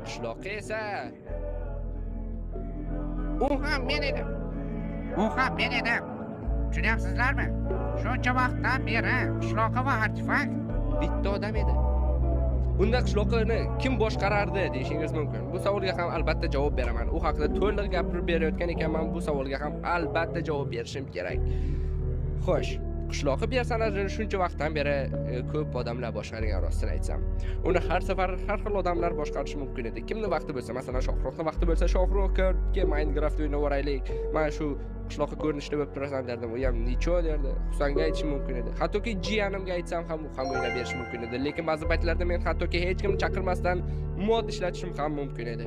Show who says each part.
Speaker 1: Qishloqqa esa
Speaker 2: U ham men edim. U ham men edim. Tushunyapsizlarmi? Shuncha vaqtdan beri qishloqqa va artefakt
Speaker 1: bitta odam edi. Unda qishloqni kim boshqarardi deyishingiz mumkin. Bu savolga ham albatta javob beraman. U haqida to'liq gapirib berayotgan ekanman. Bu savolga ham albatta javob berishim kerak. Xo'sh, qishloqi personajini shuncha vaqtdan beri ko'p odamlar boshqargan rostini aytsam. Uni har safar har xil odamlar boshqarishi mumkin edi. Kimni vaqti bo'lsa, masalan, Shohruxning vaqti bo'lsa, Shohruxga Minecraft o'ynab o'raylik. Mana shu qishloqqa ko'rinishda bo'lib turasan derdim. U ham necho derdi. Husanga aytishim mumkin edi. Hattoki jiyanimga aytsam ham u ham o'ynab berishi mumkin edi. Lekin ba'zi paytlarda men hattoki hech kimni chaqirmasdan mod ishlatishim ham mumkin edi.